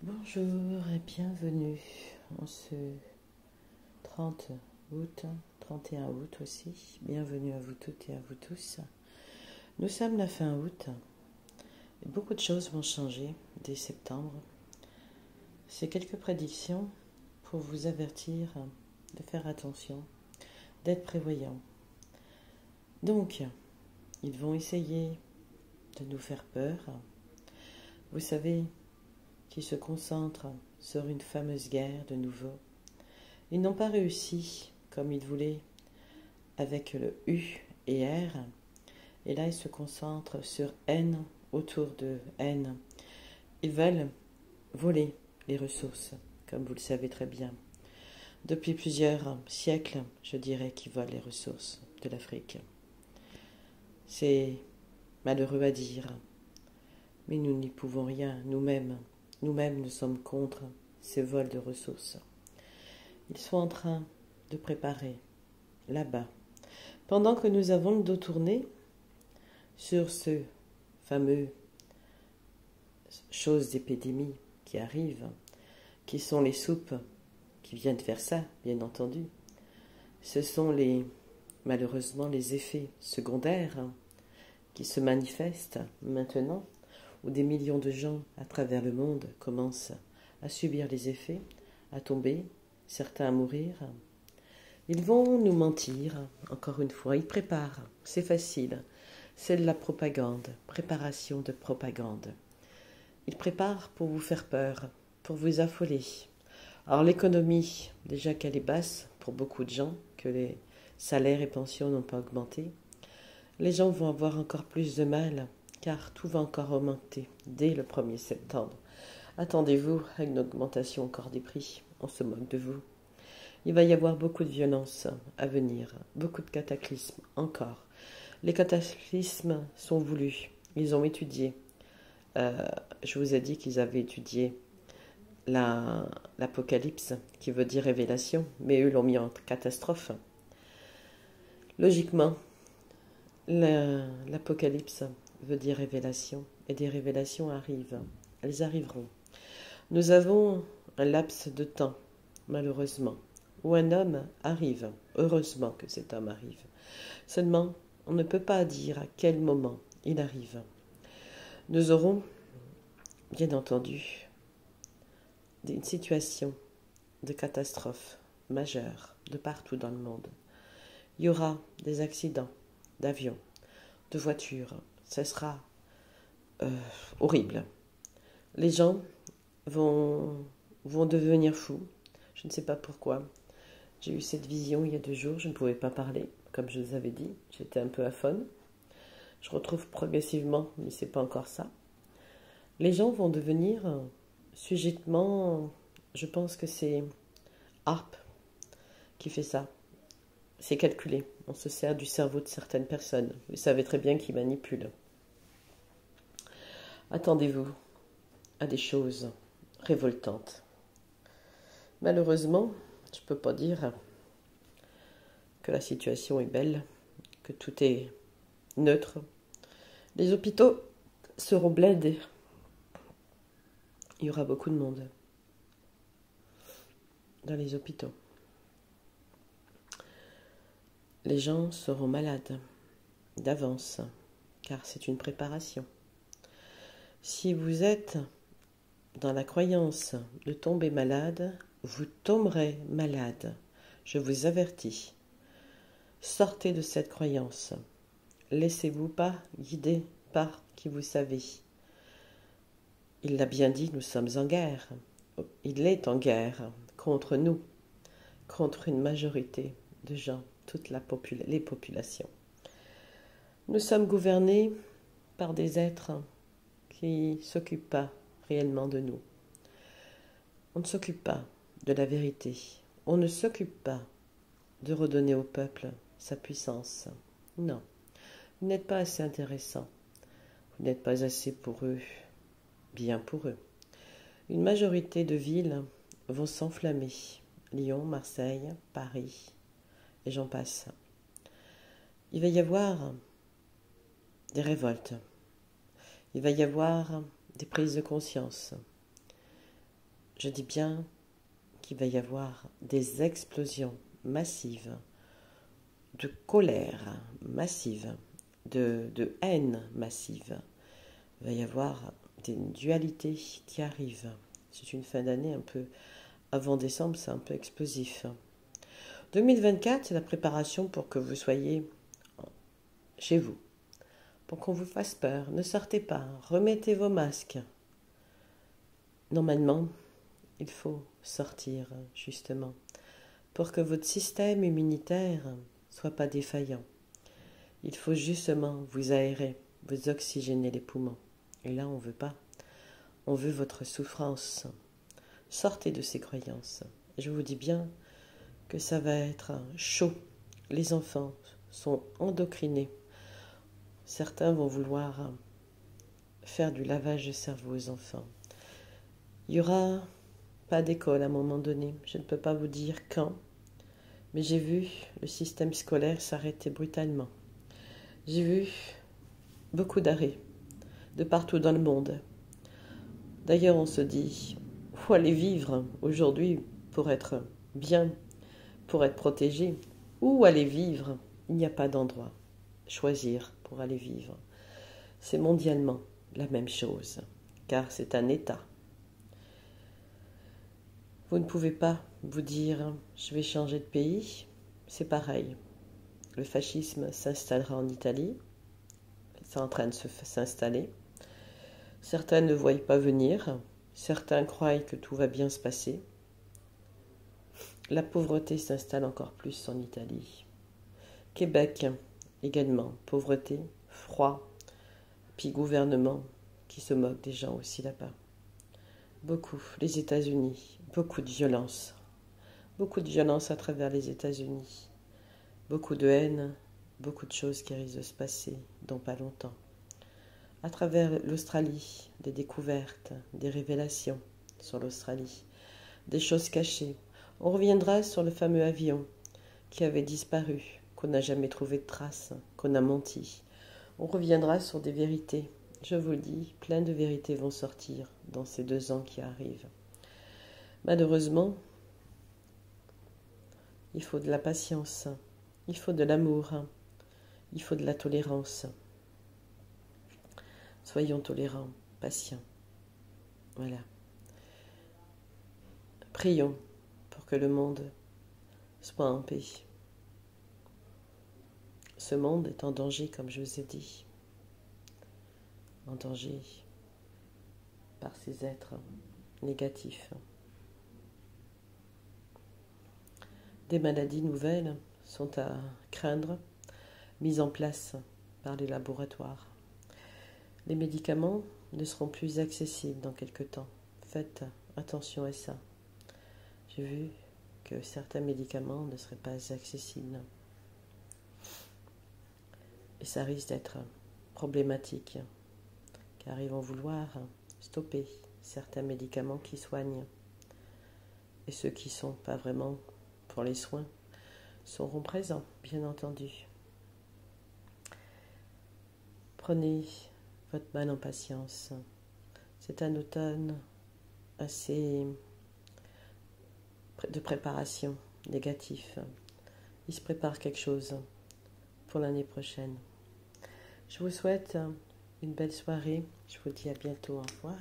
Bonjour et bienvenue en ce 30 août, 31 août aussi. Bienvenue à vous toutes et à vous tous. Nous sommes la fin août et beaucoup de choses vont changer dès septembre. C'est quelques prédictions pour vous avertir de faire attention, d'être prévoyant. Donc, ils vont essayer de nous faire peur. Vous savez, qui se concentrent sur une fameuse guerre de nouveau. Ils n'ont pas réussi comme ils voulaient avec le U et R. Et là, ils se concentrent sur N, autour de N. Ils veulent voler les ressources, comme vous le savez très bien. Depuis plusieurs siècles, je dirais qu'ils volent les ressources de l'Afrique. C'est malheureux à dire, mais nous n'y pouvons rien nous-mêmes. Nous-mêmes, nous sommes contre ces vols de ressources. Ils sont en train de préparer, là-bas, pendant que nous avons le dos tourné sur ce fameux chose d'épidémie qui arrive, qui sont les soupes qui viennent faire ça, bien entendu. Ce sont malheureusement les effets secondaires qui se manifestent maintenant, où des millions de gens à travers le monde commencent à subir les effets, à tomber, certains à mourir. Ils vont nous mentir, encore une fois, ils préparent, c'est facile, c'est de la propagande, préparation de propagande. Ils préparent pour vous faire peur, pour vous affoler. Alors l'économie, déjà qu'elle est basse pour beaucoup de gens, que les salaires et pensions n'ont pas augmenté, les gens vont avoir encore plus de mal, car tout va encore augmenter dès le 1er septembre. Attendez-vous à une augmentation encore des prix, on se moque de vous. Il va y avoir beaucoup de violence à venir, beaucoup de cataclysmes encore. Les cataclysmes sont voulus, ils ont étudié. Je vous ai dit qu'ils avaient étudié l'Apocalypse, qui veut dire révélation, mais eux l'ont mis en catastrophe. Logiquement, l'Apocalypse veut dire révélation, et des révélations arrivent, elles arriveront. Nous avons un laps de temps, malheureusement, où un homme arrive, heureusement que cet homme arrive. Seulement, on ne peut pas dire à quel moment il arrive. Nous aurons, bien entendu, une situation de catastrophe majeure de partout dans le monde. Il y aura des accidents d'avions, de voitures. Ce sera horrible. Les gens vont devenir fous. Je ne sais pas pourquoi. J'ai eu cette vision il y a 2 jours. Je ne pouvais pas parler, comme je vous avais dit. J'étais un peu aphone. Je retrouve progressivement, mais ce n'est pas encore ça. Les gens vont devenir subitement. Je pense que c'est ARP qui fait ça. C'est calculé. On se sert du cerveau de certaines personnes. Vous savez très bien qu'ils manipulent. Attendez-vous à des choses révoltantes. Malheureusement, je ne peux pas dire que la situation est belle, que tout est neutre. Les hôpitaux seront blindés. Il y aura beaucoup de monde dans les hôpitaux. Les gens seront malades d'avance, car c'est une préparation. Si vous êtes dans la croyance de tomber malade, vous tomberez malade. Je vous avertis. Sortez de cette croyance. Laissez-vous pas guider par qui vous savez. Il l'a bien dit, nous sommes en guerre. Il est en guerre contre nous, contre une majorité de gens, toutes les populations. Nous sommes gouvernés par des êtres qui ne s'occupent pas réellement de nous. On ne s'occupe pas de la vérité. On ne s'occupe pas de redonner au peuple sa puissance. Non, vous n'êtes pas assez intéressant. Vous n'êtes pas assez pour eux, bien pour eux. Une majorité de villes vont s'enflammer. Lyon, Marseille, Paris, et j'en passe. Il va y avoir des révoltes. Il va y avoir des prises de conscience. Je dis bien qu'il va y avoir des explosions massives, de colère massive, de haine massive. Il va y avoir des dualités qui arrivent. C'est une fin d'année un peu, avant décembre, c'est un peu explosif. 2024, c'est la préparation pour que vous soyez chez vous, pour qu'on vous fasse peur. Ne sortez pas, remettez vos masques. Normalement, il faut sortir, justement, pour que votre système immunitaire ne soit pas défaillant. Il faut justement vous aérer, vous oxygéner les poumons. Et là, on ne veut pas. On veut votre souffrance. Sortez de ces croyances. Je vous dis bien que ça va être chaud. Les enfants sont endocrinés. Certains vont vouloir faire du lavage de cerveau aux enfants. Il n'y aura pas d'école à un moment donné. Je ne peux pas vous dire quand, mais j'ai vu le système scolaire s'arrêter brutalement. J'ai vu beaucoup d'arrêts de partout dans le monde. D'ailleurs, on se dit, il faut aller vivre aujourd'hui pour être bien, pour être protégé. Où aller vivre? Il n'y a pas d'endroit. Choisir pour aller vivre. C'est mondialement la même chose, car c'est un état. Vous ne pouvez pas vous dire « je vais changer de pays », c'est pareil. Le fascisme s'installera en Italie, c'est en train de s'installer. Certains ne voient pas venir, certains croient que tout va bien se passer. La pauvreté s'installe encore plus en Italie. Québec également, pauvreté, froid, puis gouvernement qui se moque des gens aussi là-bas. Beaucoup, les États-Unis, beaucoup de violence à travers les États-Unis, beaucoup de haine, beaucoup de choses qui risquent de se passer dans pas longtemps. À travers l'Australie, des découvertes, des révélations sur l'Australie, des choses cachées. On reviendra sur le fameux avion qui avait disparu, qu'on n'a jamais trouvé de traces, qu'on a menti. On reviendra sur des vérités. Je vous le dis, plein de vérités vont sortir dans ces 2 ans qui arrivent. Malheureusement, il faut de la patience, il faut de l'amour, il faut de la tolérance. Soyons tolérants, patients. Voilà. Prions pour que le monde soit en paix. Ce monde est en danger, comme je vous ai dit. En danger par ces êtres négatifs. Des maladies nouvelles sont à craindre, mises en place par les laboratoires. Les médicaments ne seront plus accessibles dans quelque temps. Faites attention à ça. J'ai vu que certains médicaments ne seraient pas accessibles. Et ça risque d'être problématique, car ils vont vouloir stopper certains médicaments qui soignent. Et ceux qui ne sont pas vraiment pour les soins seront présents, bien entendu. Prenez votre mal en patience. C'est un automne assez de préparation négatif. Il se prépare quelque chose pour l'année prochaine. Je vous souhaite une belle soirée. Je vous dis à bientôt. Au revoir.